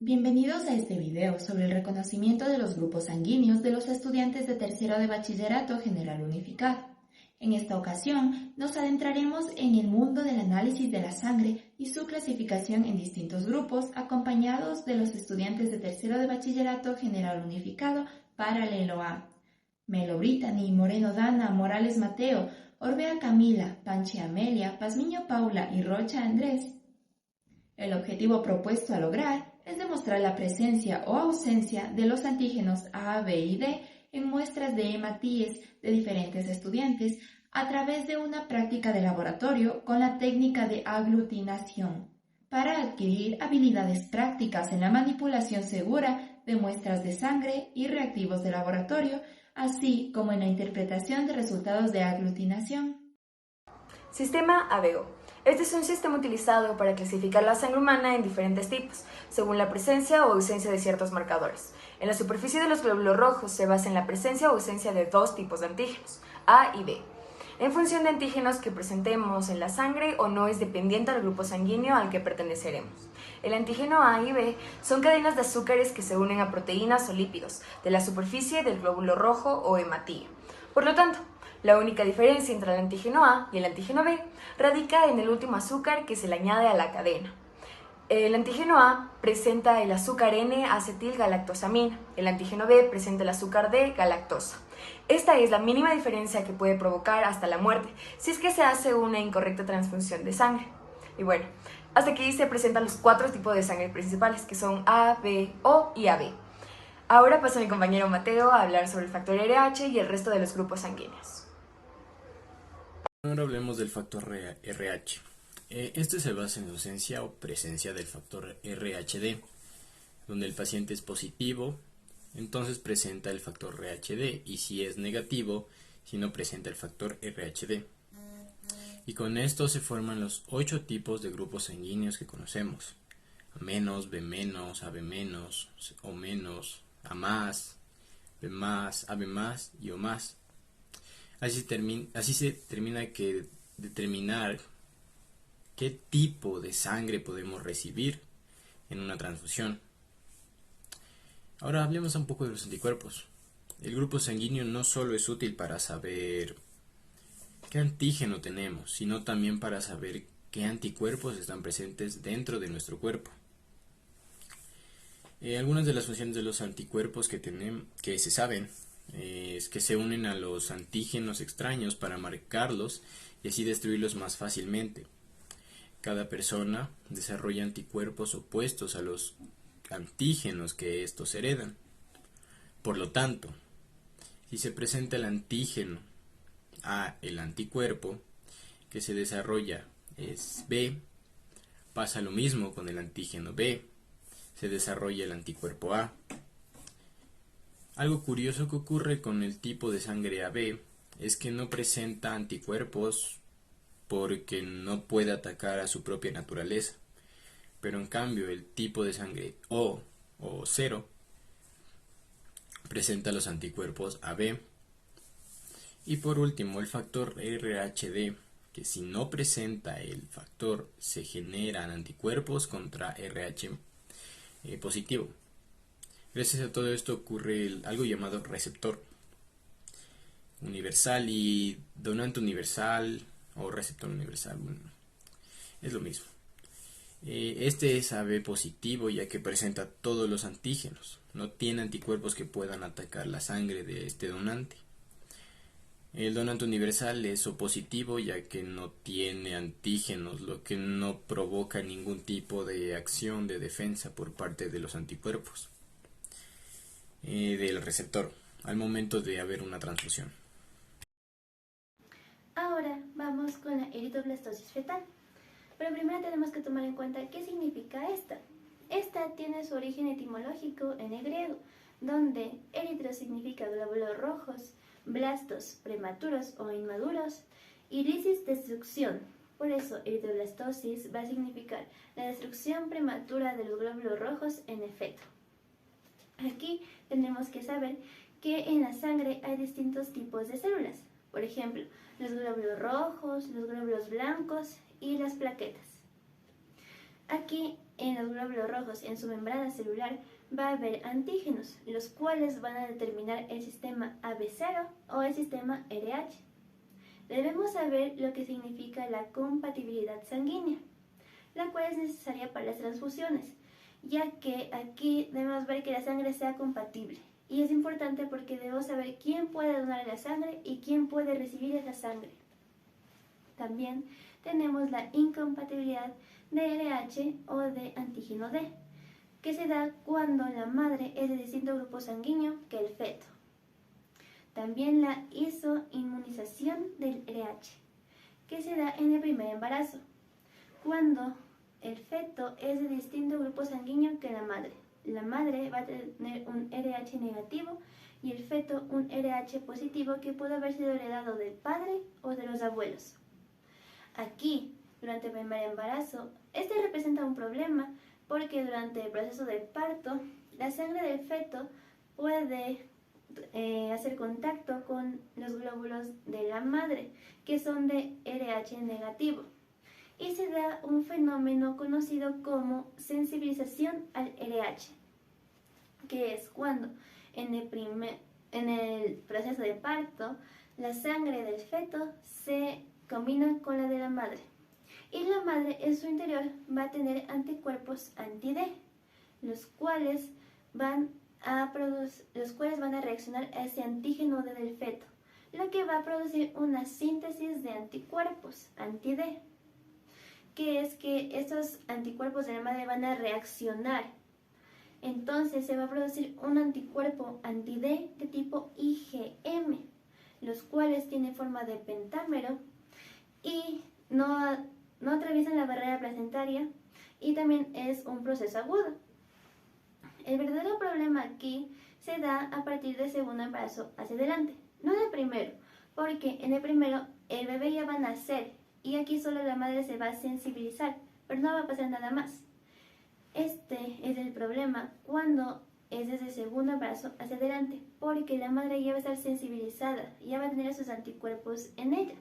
Bienvenidos a este video sobre el reconocimiento de los grupos sanguíneos de los estudiantes de tercero de Bachillerato General Unificado. En esta ocasión nos adentraremos en el mundo del análisis de la sangre y su clasificación en distintos grupos, acompañados de los estudiantes de tercero de Bachillerato General Unificado Paralelo A. Melo Brittany, Moreno Dana, Morales Mateo, Orbea Camila, Panche Amelia, Pazmiño Paula y Rocha Andrés. El objetivo propuesto a lograr es demostrar la presencia o ausencia de los antígenos A, B y D en muestras de hematíes de diferentes estudiantes a través de una práctica de laboratorio con la técnica de aglutinación, para adquirir habilidades prácticas en la manipulación segura de muestras de sangre y reactivos de laboratorio, así como en la interpretación de resultados de aglutinación. Sistema ABO. Este es un sistema utilizado para clasificar la sangre humana en diferentes tipos, según la presencia o ausencia de ciertos marcadores. En la superficie de los glóbulos rojos se basa en la presencia o ausencia de dos tipos de antígenos, A y B. En función de antígenos que presentemos en la sangre o no es dependiente del grupo sanguíneo al que perteneceremos. El antígeno A y B son cadenas de azúcares que se unen a proteínas o lípidos de la superficie del glóbulo rojo o hematía. Por lo tanto, la única diferencia entre el antígeno A y el antígeno B radica en el último azúcar que se le añade a la cadena. El antígeno A presenta el azúcar N-acetilgalactosamina, el antígeno B presenta el azúcar D-galactosa. Esta es la mínima diferencia que puede provocar hasta la muerte si es que se hace una incorrecta transfusión de sangre. Y bueno, hasta aquí se presentan los 4 tipos de sangre principales, que son A, B, O y AB. Ahora paso a mi compañero Mateo a hablar sobre el factor RH y el resto de los grupos sanguíneos. Ahora hablemos del factor RH. Este se basa en la ausencia o presencia del factor RHD, donde el paciente es positivo, entonces presenta el factor RHD, y si es negativo, si no presenta el factor RHD. Y con esto se forman los 8 tipos de grupos sanguíneos que conocemos: A-, B-, AB-, O-, A+, B+, AB+, y O+. Así se termina que determinar qué tipo de sangre podemos recibir en una transfusión. Ahora hablemos un poco de los anticuerpos. El grupo sanguíneo no solo es útil para saber qué antígeno tenemos, sino también para saber qué anticuerpos están presentes dentro de nuestro cuerpo. Algunas de las funciones de los anticuerpos que se saben es que se unen a los antígenos extraños para marcarlos y así destruirlos más fácilmente. Cada persona desarrolla anticuerpos opuestos a los antígenos que estos heredan. Por lo tanto, si se presenta el antígeno A, el anticuerpo que se desarrolla es B, pasa lo mismo con el antígeno B, se desarrolla el anticuerpo A. Algo curioso que ocurre con el tipo de sangre AB es que no presenta anticuerpos porque no puede atacar a su propia naturaleza, pero en cambio el tipo de sangre O 0 presenta los anticuerpos AB. Y por último, el factor RHD, que si no presenta el factor se generan anticuerpos contra RH positivo. Gracias a todo esto ocurre algo llamado receptor universal y donante universal o receptor universal. Bueno, es lo mismo. Este es AB positivo ya que presenta todos los antígenos. No tiene anticuerpos que puedan atacar la sangre de este donante. El donante universal es O positivo ya que no tiene antígenos, lo que no provoca ningún tipo de acción de defensa por parte de los anticuerpos del receptor al momento de haber una transfusión. Ahora vamos con la eritoblastosis fetal. Pero primero tenemos que tomar en cuenta qué significa esta. Esta tiene su origen etimológico en el griego, donde eritro significa glóbulos rojos, blastos prematuros o inmaduros y lisis destrucción. Por eso eritoblastosis va a significar la destrucción prematura de los glóbulos rojos en efecto. Aquí tenemos que saber que en la sangre hay distintos tipos de células. Por ejemplo, los glóbulos rojos, los glóbulos blancos y las plaquetas. Aquí en los glóbulos rojos, en su membrana celular, va a haber antígenos, los cuales van a determinar el sistema AB0 o el sistema RH. Debemos saber lo que significa la compatibilidad sanguínea, la cual es necesaria para las transfusiones, ya que aquí debemos ver que la sangre sea compatible. Y es importante porque debemos saber quién puede donar la sangre y quién puede recibir esa sangre. También tenemos la incompatibilidad de RH o de antígeno D, que se da cuando la madre es de distinto grupo sanguíneo que el feto. También la isoinmunización del RH, que se da en el primer embarazo, cuando el feto es de distinto grupo sanguíneo que la madre. La madre va a tener un RH negativo y el feto un RH positivo que puede haber sido heredado del padre o de los abuelos. Aquí, durante el primer embarazo, este representa un problema porque durante el proceso de parto, la sangre del feto puede hacer contacto con los glóbulos de la madre, que son de RH negativo, y se da un fenómeno conocido como sensibilización al RH, que es cuando en el proceso de parto la sangre del feto se combina con la de la madre, y la madre en su interior va a tener anticuerpos anti-D, los cuales van a reaccionar a ese antígeno D del feto, lo que va a producir una síntesis de anticuerpos anti-D, que es que estos anticuerpos de la madre van a reaccionar. Entonces se va a producir un anticuerpo anti-D de tipo IgM, los cuales tienen forma de pentámero y no atraviesan la barrera placentaria, y también es un proceso agudo. El verdadero problema aquí se da a partir del segundo embarazo hacia adelante, no del primero, porque en el primero el bebé ya va a nacer y aquí solo la madre se va a sensibilizar, pero no va a pasar nada más. Este es el problema cuando es desde el segundo embarazo hacia adelante, porque la madre ya va a estar sensibilizada, ya va a tener sus anticuerpos en ella.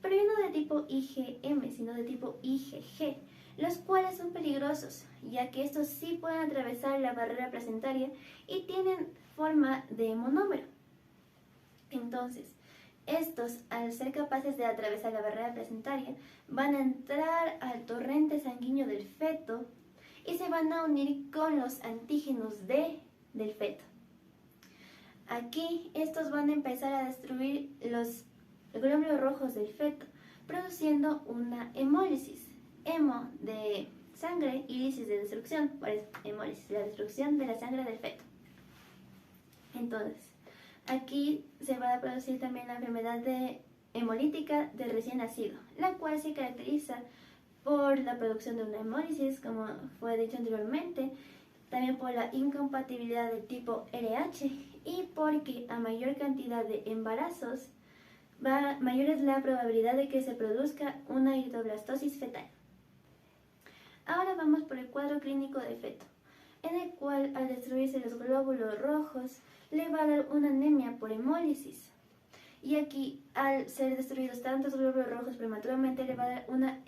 Pero ya no de tipo IgM, sino de tipo IgG, los cuales son peligrosos, ya que estos sí pueden atravesar la barrera placentaria y tienen forma de monómero. Entonces, estos, al ser capaces de atravesar la barrera placentaria, van a entrar al torrente sanguíneo del feto y se van a unir con los antígenos D del feto. Aquí, estos van a empezar a destruir los glóbulos rojos del feto, produciendo una hemólisis. Hemo de sangre y lisis de destrucción, por eso hemólisis, la destrucción de la sangre del feto. Entonces, aquí se va a producir también la enfermedad hemolítica del recién nacido, la cual se caracteriza por la producción de una hemólisis, como fue dicho anteriormente, también por la incompatibilidad de tipo RH y porque a mayor cantidad de embarazos, mayor es la probabilidad de que se produzca una eritoblastosis fetal. Ahora vamos por el cuadro clínico del feto, en el cual al destruirse los glóbulos rojos le va a dar una anemia por hemólisis. Y aquí, al ser destruidos tantos glóbulos rojos prematuramente, le va a dar una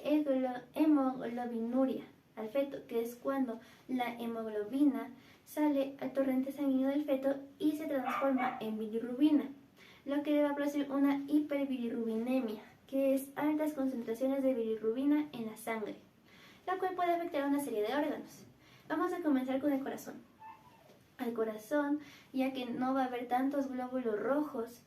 hemoglobinuria al feto, que es cuando la hemoglobina sale al torrente sanguíneo del feto y se transforma en bilirrubina, lo que le va a producir una hiperbilirrubinemia, que es altas concentraciones de bilirrubina en la sangre, la cual puede afectar a una serie de órganos. Vamos a comenzar con el corazón. Al corazón, ya que no va a haber tantos glóbulos rojos,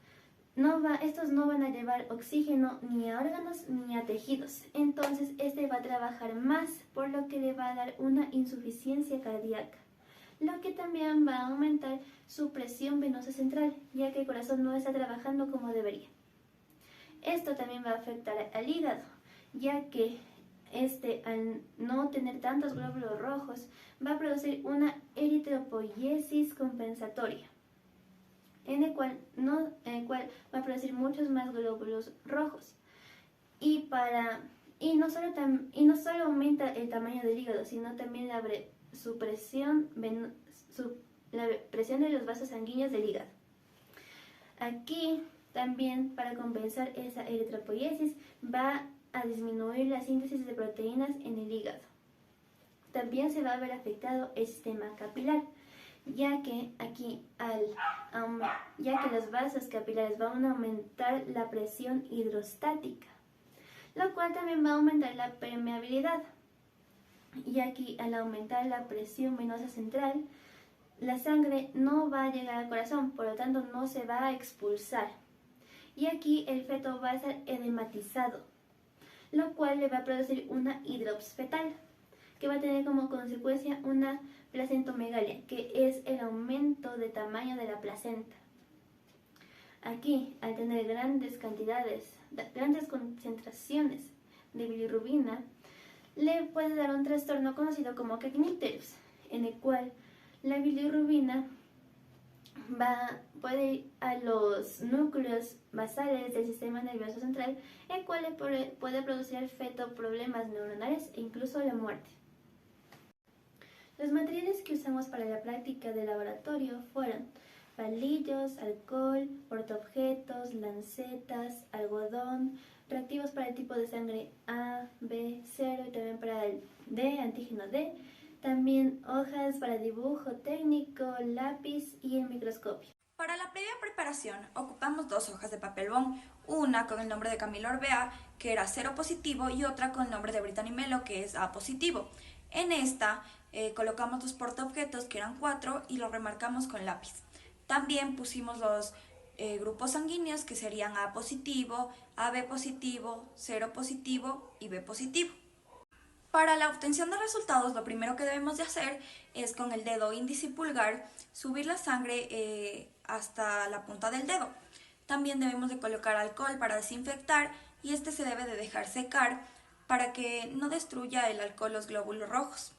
estos no van a llevar oxígeno ni a órganos ni a tejidos. Entonces, este va a trabajar más, por lo que le va a dar una insuficiencia cardíaca, lo que también va a aumentar su presión venosa central, ya que el corazón no está trabajando como debería. Esto también va a afectar al hígado, ya que al no tener tantos glóbulos rojos, va a producir una eritropoiesis compensatoria, en el cual va a producir muchos más glóbulos rojos. Y no solo aumenta el tamaño del hígado, sino también la presión de los vasos sanguíneos del hígado. Aquí también, para compensar esa eritropoiesis, va a disminuir la síntesis de proteínas en el hígado. también se va a ver afectado el sistema capilar, ya que los vasos capilares van a aumentar la presión hidrostática, lo cual también va a aumentar la permeabilidad. Y aquí, al aumentar la presión venosa central, la sangre no va a llegar al corazón, por lo tanto no se va a expulsar. Y aquí el feto va a estar edematizado, lo cual le va a producir una hidrops fetal, que va a tener como consecuencia una placentomegalia, que es el aumento de tamaño de la placenta. Aquí, al tener grandes concentraciones de bilirrubina, le puede dar un trastorno conocido como cagnípteros, en el cual la bilirrubina puede ir a los núcleos basales del sistema nervioso central, el cual puede producir al feto problemas neuronales e incluso la muerte. Los materiales que usamos para la práctica de laboratorio fueron palillos, alcohol, portaobjetos, lancetas, algodón, reactivos para el tipo de sangre A, B, 0 y también para el D, antígeno D, también hojas para dibujo técnico, lápiz y el microscopio. Para la previa preparación ocupamos 2 hojas de papel bond, una con el nombre de Camilo Orbea, que era 0 positivo, y otra con el nombre de Brittany Melo, que es A positivo. En esta colocamos los portaobjetos, que eran 4, y los remarcamos con lápiz. También pusimos los grupos sanguíneos, que serían A positivo, AB positivo, 0 positivo y B positivo. Para la obtención de resultados, lo primero que debemos de hacer es con el dedo índice y pulgar subir la sangre hasta la punta del dedo. También debemos de colocar alcohol para desinfectar, y este se debe de dejar secar para que no destruya el alcohol los glóbulos rojos.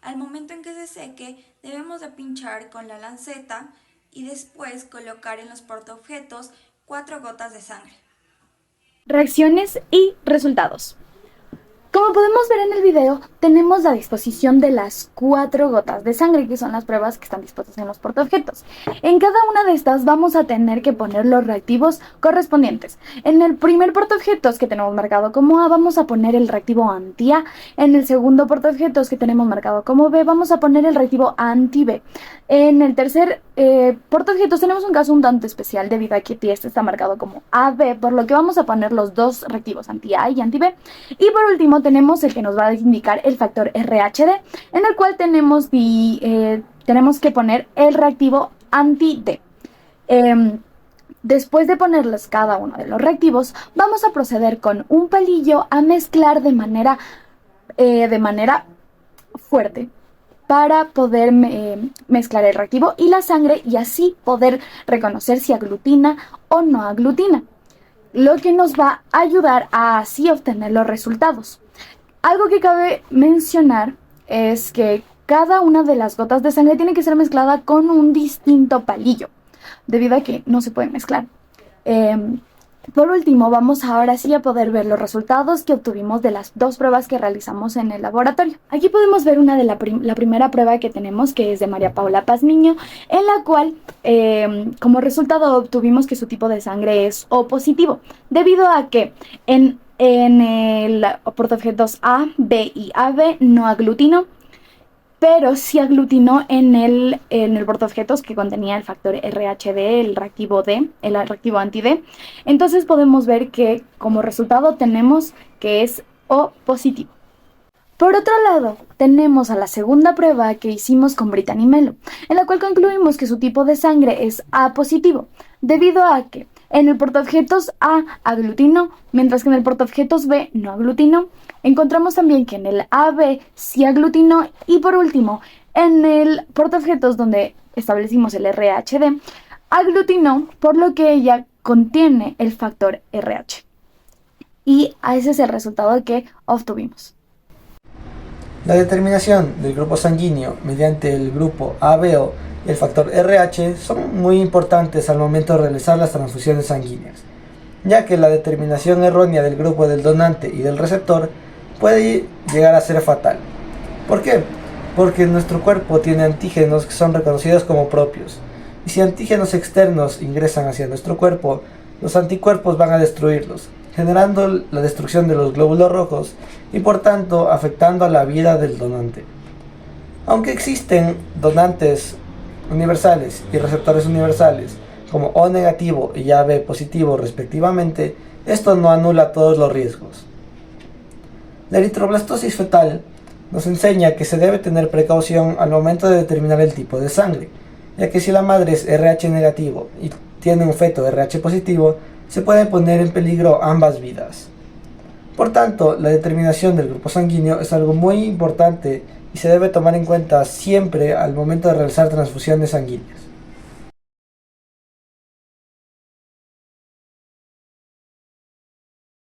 Al momento en que se seque, debemos de pinchar con la lanceta y después colocar en los portaobjetos 4 gotas de sangre. Reacciones y resultados. Como podemos ver en el video, tenemos la disposición de las 4 gotas de sangre, que son las pruebas que están dispuestas en los portaobjetos. En cada una de estas vamos a tener que poner los reactivos correspondientes. En el primer portaobjetos, que tenemos marcado como A, vamos a poner el reactivo anti-A. En el segundo portaobjetos, que tenemos marcado como B, vamos a poner el reactivo anti-B. En el tercer portaobjetos tenemos un caso un tanto especial, debido a que este está marcado como AB, por lo que vamos a poner los 2 reactivos anti-A y anti-B. Y por último tenemos el que nos va a indicar el factor RHD, en el cual tenemos que poner el reactivo anti-D. Después de ponerles cada uno de los reactivos, vamos a proceder con un palillo a mezclar de manera fuerte, para poder mezclar el reactivo y la sangre, y así poder reconocer si aglutina o no aglutina, lo que nos va a ayudar a así obtener los resultados. Algo que cabe mencionar es que cada una de las gotas de sangre tiene que ser mezclada con un distinto palillo, debido a que no se puede mezclar. Por último, vamos ahora sí a poder ver los resultados que obtuvimos de las 2 pruebas que realizamos en el laboratorio. Aquí podemos ver una de la primera prueba que tenemos, que es de María Paula Pazmiño, en la cual como resultado obtuvimos que su tipo de sangre es O positivo, debido a que en el portaobjetos A, B y AB no aglutinó, pero sí aglutinó en el portaobjetos que contenía el factor RHD, el reactivo D, el reactivo anti-D. Entonces podemos ver que como resultado tenemos que es O positivo. Por otro lado, tenemos a la segunda prueba que hicimos con Brittany Melo, en la cual concluimos que su tipo de sangre es A positivo, debido a que en el portaobjetos A aglutinó, mientras que en el portaobjetos B no aglutinó. Encontramos también que en el AB sí aglutinó, y por último, en el portaobjetos donde establecimos el RHD, aglutinó, por lo que ella contiene el factor RH. Y ese es el resultado que obtuvimos. La determinación del grupo sanguíneo mediante el grupo ABO y el factor RH son muy importantes al momento de realizar las transfusiones sanguíneas, ya que la determinación errónea del grupo del donante y del receptor puede llegar a ser fatal. ¿Por qué? Porque nuestro cuerpo tiene antígenos que son reconocidos como propios, y si antígenos externos ingresan hacia nuestro cuerpo, los anticuerpos van a destruirlos, generando la destrucción de los glóbulos rojos y por tanto afectando a la vida del donante. Aunque existen donantes universales y receptores universales, como O negativo y AB positivo respectivamente, esto no anula todos los riesgos. La eritroblastosis fetal nos enseña que se debe tener precaución al momento de determinar el tipo de sangre, ya que si la madre es RH negativo y tiene un feto RH positivo, se pueden poner en peligro ambas vidas. Por tanto, la determinación del grupo sanguíneo es algo muy importante y se debe tomar en cuenta siempre al momento de realizar transfusiones sanguíneas.